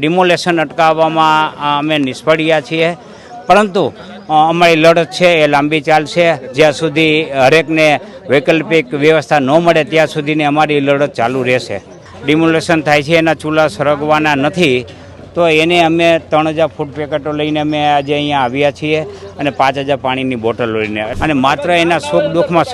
Demolition અટકાવવામાં અમે નિષ્ફળ ગયા છીએ, પરંતુ અમારી લડત છે એ લાંબી ચાલશે. જ્યાં સુધી હરેકને વૈકલ્પિક વ્યવસ્થા ન મળે ત્યાં સુધીની અમારી લડત ચાલુ રહેશે. ડિમોલેશન થાય છે, એના ચૂલા સળગવાના નથી, તો એને અમે 3000 ફૂડ પેકેટો લઈને અમે આજે અહીંયા આવ્યા છીએ અને 5000 પાણીની બોટલ લઈને, અને માત્ર એના સુખ દુઃખમાં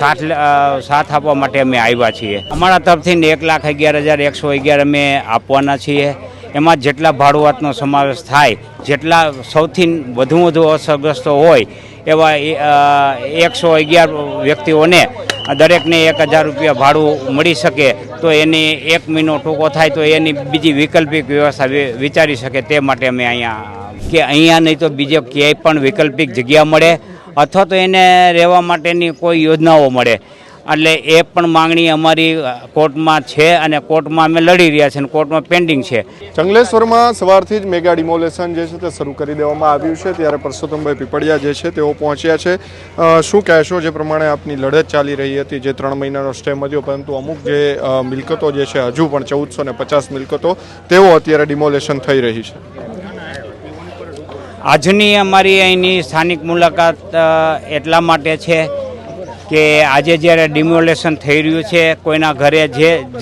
સાથ આપવા માટે અમે આવ્યા છીએ. અમારા તરફથી 1,11,111 અમે આપવાના છીએ. એમાં જેટલા ભાડુઆતનો સમાવેશ થાય, જેટલા સૌથી વધુ અસરગ્રસ્તો હોય એવા 111 વ્યક્તિઓને દરેકને 1000 રૂપિયા ભાડું મળી શકે, તો એની 1 મહિનો ટૂંકો થાય તો એની બીજી વૈકલ્પિક વ્યવસ્થા વિચારી શકે. તે માટે અમે અહીંયા નહીં તો બીજે ક્યાંય પણ વૈકલ્પિક જગ્યા મળે અથવા તો એને રહેવા માટેની કોઈ યોજનાઓ મળે. એટલે એ પણ માંગણી અમારી કોર્ટમાં છે અને કોર્ટમાં અમે લડી રહ્યા છીએ અને કોર્ટમાં પેન્ડિંગ છે. જંગલેશ્વરમાં સવારથી જ મેગા ડિમોલેશન જે છે તે શરૂ કરી દેવામાં આવ્યું છે, ત્યારે પરસોત્તમભાઈ પીપળિયા જે છે તેઓ પહોંચ્યા છે. શું કહેશો, જે પ્રમાણે આપની લડત ચાલી રહી હતી, જે 3 મહિનાનો સ્ટે મળ્યો, પરંતુ અમુક જે મિલકતો જે છે હજુ પણ 1450 મિલકતો તેઓ અત્યારે ડિમોલેશન થઈ રહી છે? આજની અમારી અહીંની સ્થાનિક મુલાકાત એટલા માટે છે કે આજે જ્યારે ડિમોલેશન થઈ રહ્યું છે, કોઈના ઘરે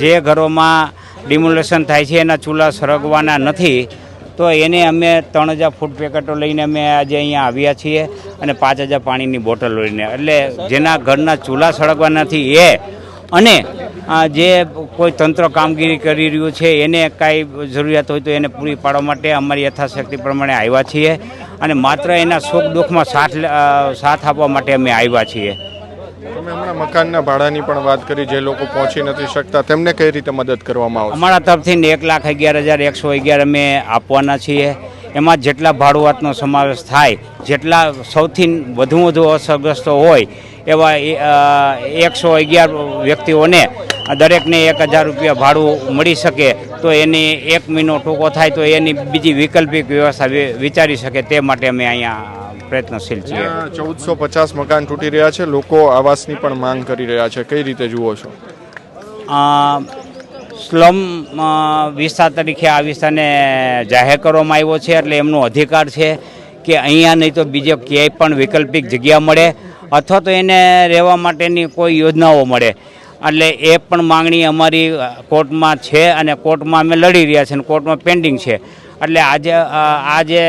જે ઘરોમાં ડિમોલેશન થાય છે એના ચૂલા સળગવાના નથી, તો એને અમે 3000 ફૂડ પેકેટો લઈને અમે આજે અહીંયા આવ્યા છીએ અને 5000 પાણીની બોટલ લઈને. એટલે જેના ઘરના ચૂલા સળગવાના નથી એ અને જે કોઈ તંત્ર કામગીરી કરી રહ્યું છે એને કાંઈ જરૂરિયાત હોય તો એને પૂરી પાડવા માટે અમારી યથાશક્તિ પ્રમાણે આવ્યા છીએ અને માત્ર એના સુખ દુઃખમાં સાથ આપવા માટે અમે આવ્યા છીએ. તમે હમણાં મકાનના ભાડાની પણ વાત કરી, જે લોકો પહોંચી નથી શકતા તેમને કઈ રીતે મદદ કરવામાં આવશે? અમારા તરફથી 1,11,111 અમે આપવાના છીએ. એમાં જેટલા ભાડુઆતનો સમાવેશ થાય, જેટલા સૌથી વધુ અસરગ્રસ્તો હોય એવા 111 વ્યક્તિઓને દરેકને 1000 રૂપિયા ભાડું મળી શકે, તો એની 1 મહિનો ટૂંકો થાય તો એની બીજી વૈકલ્પિક વ્યવસ્થા વિચારી શકે. તે માટે અમે અહીંયા પ્રયત્નશીલ છીએ. 1450 મકાન તૂટી રહ્યા છે, લોકો આવાસની પણ માંગ કરી રહ્યા છે, કઈ રીતે જુઓ છો? સ્લમ વિસ્તાર તરીકે આ વિસ્તારને જાહેર કરવામાં આવ્યો છે, એટલે એમનો અધિકાર છે કે અહીંયા નહીં તો બીજે ક્યાંય પણ વૈકલ્પિક જગ્યા મળે અથવા તો એને રહેવા માટેની કોઈ યોજનાઓ મળે. એટલે એ પણ માંગણી અમારી કોર્ટમાં છે અને કોર્ટમાં અમે લડી રહ્યા છીએ અને કોર્ટમાં પેન્ડિંગ છે. એટલે આજે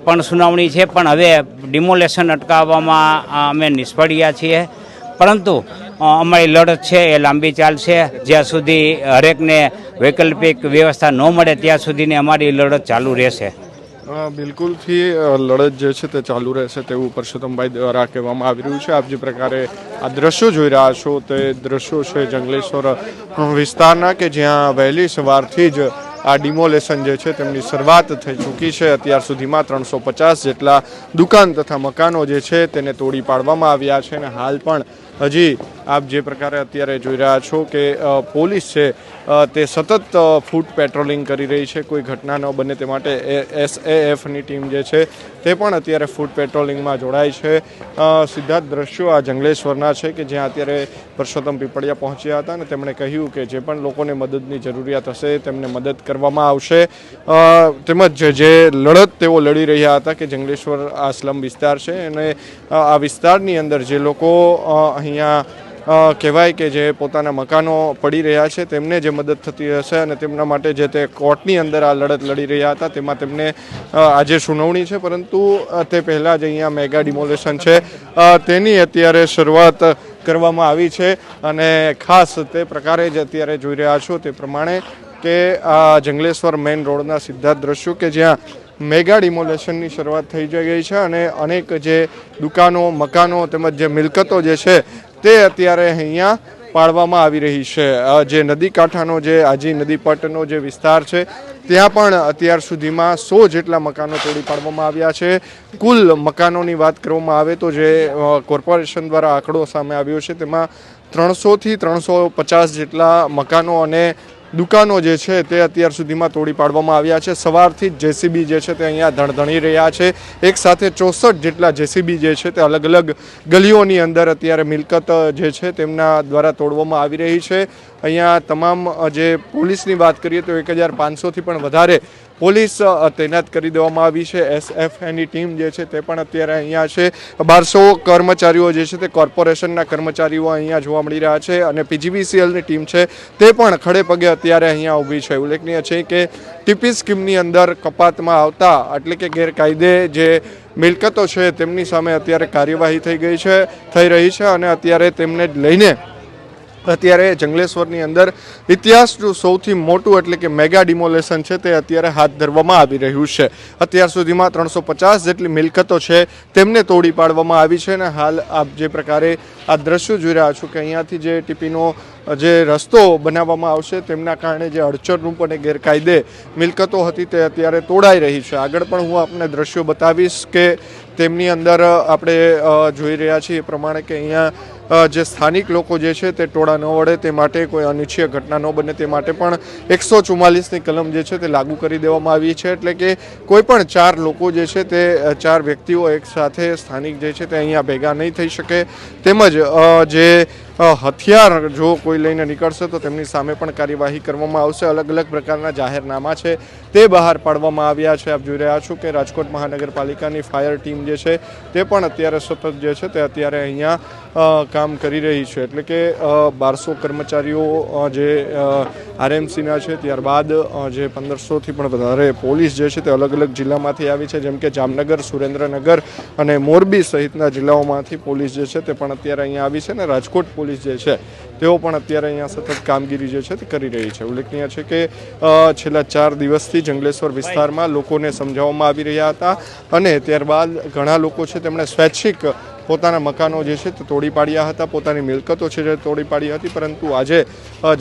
પણ સુનાવણી છે, પણ હવે ડિમોલેશન અટકાવવામાં અમે નિષ્ફળ ગયા છીએ, પરંતુ અમારી લડત છે એ લાંબી ચાલશે. જ્યાં સુધી હરેકને વૈકલ્પિક વ્યવસ્થા ન મળે ત્યાં સુધીની અમારી લડત ચાલુ રહેશે. બિલકુલથી લડત જે છે તે ચાલુ રહેશે તેવું પરસોત્તમભાઈ દ્વારા કહેવામાં આવી રહ્યું છે. આપ જે પ્રકારે આ દ્રશ્યો જોઈ રહ્યા છો તે દ્રશ્યો છે જંગલેશ્વર વિસ્તારના, કે જ્યાં વહેલી સવારથી જ આ ડિમોલેશન જે છે તેમની શરૂઆત થઈ ચૂકી છે. અત્યાર સુધીમાં 350 જેટલા દુકાન તથા મકાનો જે છે તેને તોડી પાડવામાં આવ્યા છે અને હાલ પણ હજી આપ જે પ્રકારે અત્યારે જોઈ રહ્યા છો કે પોલીસ છે તે સતત ફૂટ પેટ્રોલિંગ કરી રહી છે, કોઈ ઘટના ન બને તે માટે SAFની ટીમ જે છે તે પણ અત્યારે ફૂટ પેટ્રોલિંગમાં જોડાય છે. સીધા જ દ્રશ્યો આ જંગલેશ્વરના છે કે જ્યાં અત્યારે પરસોત્તમ પીપળિયા પહોંચ્યા હતા અને તેમણે કહ્યું કે જે પણ લોકોને મદદની જરૂરિયાત હશે તેમને મદદ કરવામાં આવશે. તેમજ જે લડત તેઓ લડી રહ્યા હતા કે જંગલેશ્વર આ સ્લમ વિસ્તાર છે અને આ વિસ્તારની અંદર જે લોકો અહીંયા કહેવાય કે જે પોતાના મકાનો પડી રહ્યા છે તેમને જે મદદ થતી હશે અને તેમના માટે જે તે કોર્ટની અંદર આ લડત લડી રહ્યા હતા તેમાં તેમને આજે સુનાવણી છે, પરંતુ તે પહેલાં જ અહીંયા મેગા ડિમોલેશન છે તેની અત્યારે શરૂઆત કરવામાં આવી છે. અને ખાસ તે પ્રકારે જ અત્યારે જોઈ રહ્યા છો તે પ્રમાણે કે આ જંગલેશ્વર મેઇન રોડના સીધા દ્રશ્યો કે જ્યાં મેગા ડિમોલેશનની શરૂઆત થઈ ગઈ છે અને અનેક જે દુકાનો, મકાનો તેમજ જે મિલકતો જે છે તે અત્યારે અહીંયા પાડવામાં આવી રહી છે. જે નદી કાંઠાનો જે આજી નદી પટનો જે વિસ્તાર છે ત્યાં પણ અત્યાર સુધીમાં 100 જેટલા મકાનો તોડી પાડવામાં આવ્યા છે. કુલ મકાનોની વાત કરવામાં આવે તો જે કોર્પોરેશન દ્વારા આંકડો સામે આવ્યો છે તેમાં 300થી 350 જેટલા મકાનો અને દુકાનો જે છે તે અત્યાર સુધીમાં તોડી પાડવામાં આવ્યા છે. સવારથી જ JCB જે છે તે અહીંયા ધણધણી રહ્યા છે. એક સાથે 64 જેટલા JCB જે છે તે અલગ અલગ ગલીઓની અંદર અત્યારે મિલકત જે છે તેમના દ્વારા તોડવામાં આવી રહી છે. અહીંયા તમામ જે પોલીસની વાત કરીએ તો 1500થી પણ વધારે પોલીસ તૈનાત કરી દેવામાં આવી છે. SFની ટીમ જે છે તે પણ અત્યારે અહીંયા છે. 1200 કર્મચારીઓ જે છે તે કોર્પોરેશનના કર્મચારીઓ અહીંયા જોવા મળી રહ્યા છે અને PGVCLની ટીમ છે તે પણ ખડે પગે અત્યારે અહીંયા ઊભી છે. ઉલ્લેખનીય છે કે ટીપી સ્કીમની અંદર કપાતમાં આવતા એટલે કે ગેરકાયદે જે મિલકતો છે તેમની સામે અત્યારે કાર્યવાહી થઈ રહી છે અને અત્યારે તેમને લઈને અત્યારે જંગલેશ્વરની અંદર ઇતિહાસનું સૌથી મોટું એટલે કે મેગા ડિમોલેશન છે તે અત્યારે હાથ ધરવામાં આવી રહ્યું છે. અત્યાર સુધીમાં 350 જેટલી મિલકતો છે તેમને તોડી પાડવામાં આવી છે અને હાલ આપ જે પ્રકારે આ દ્રશ્યો જોઈ રહ્યા છો કે અહીંયાથી જે ટીપીનો જે રસ્તો બનાવવામાં આવશે તેમના કારણે જે અડચણરૂપ અને ગેરકાયદે મિલકતો હતી તે અત્યારે તોડાઈ રહી છે. આગળ પણ હું આપને દ્રશ્યો બતાવીશ કે તેમની અંદર આપણે જોઈ રહ્યા છીએ એ પ્રમાણે કે અહીંયા જે સ્થાનિક લોકો જે છે તે ટોળા ન વળે તે માટે કોઈ અનિચ્છનીય ઘટના ન બને તે માટે પણ 144ની કલમ જે છે તે લાગુ કરી દેવામાં આવી છે. એટલે કે કોઈ પણ 4 લોકો જે છે તે 4 વ્યક્તિઓ એક સાથે સ્થાનિક જે છે તે અહીંયા ભેગા નહીં થઈ શકે. તેમજ જે હથિયાર જો કોઈ લઈને નીકળશે તો તેમની સામે પણ કાર્યવાહી કરવામાં આવશે. અલગ અલગ પ્રકારના જાહેરનામા છે તે બહાર પાડવામાં આવ્યા છે. આપ જોઈ રહ્યા છો કે રાજકોટ મહાનગરપાલિકાની ફાયર ટીમ જે છે તે પણ અત્યારે સતત જે છે તે અત્યારે અહીંયા કામ કરી રહી છે. એટલે કે 1200 કર્મચારીઓ જે RMCના છે, ત્યારબાદ જે 1500થી પણ વધારે પોલીસ જે છે તે અલગ અલગ જિલ્લામાંથી આવી છે, જેમ કે જામનગર, સુરેન્દ્રનગર અને મોરબી સહિતના જિલ્લાઓમાંથી પોલીસ જે છે તે પણ અત્યારે અહીંયા આવી છે અને રાજકોટ પોલીસ જે છે તેઓ પણ અત્યારે અહીંયા સતત કામગીરી જે છે તે કરી રહી છે. ઉલ્લેખનીય છે કે છેલ્લા 4 દિવસથી જંગલેશ્વર વિસ્તારમાં લોકોને સમજાવવામાં આવી રહ્યા હતા અને ત્યારબાદ ઘણા લોકો છે તેમણે સ્વૈચ્છિક પોતાના મકાનો જે છે તે તોડી પાડ્યા હતા, પોતાની મિલકતો છે જે તોડી પાડી હતી. પરંતુ આજે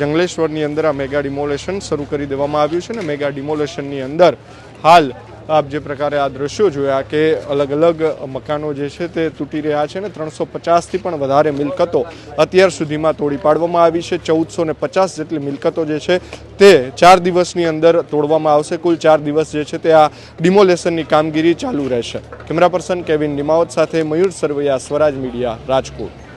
જંગલેશ્વરની અંદર આ મેગા ડિમોલેશન શરૂ કરી દેવામાં આવ્યું છે અને મેગા ડિમોલેશનની અંદર હાલ આપ જે પ્રકારે આ દ્રશ્યો જોયા કે અલગ અલગ મકાનો જે છે તે તૂટી રહ્યા છે અને 350થી પણ વધારે મિલકતો અત્યાર સુધીમાં તોડી પાડવામાં આવી છે. 1450 જેટલી મિલકતો જે છે તે 4 દિવસની અંદર તોડવામાં આવશે. કુલ 4 દિવસ જે છે તે આ ડિમોલેશનની કામગીરી ચાલુ રહેશે. કેમેરા પર્સન કેવિન નિમાવત સાથે મયુર સરવૈયા, સ્વરાજ મીડિયા, રાજકોટ.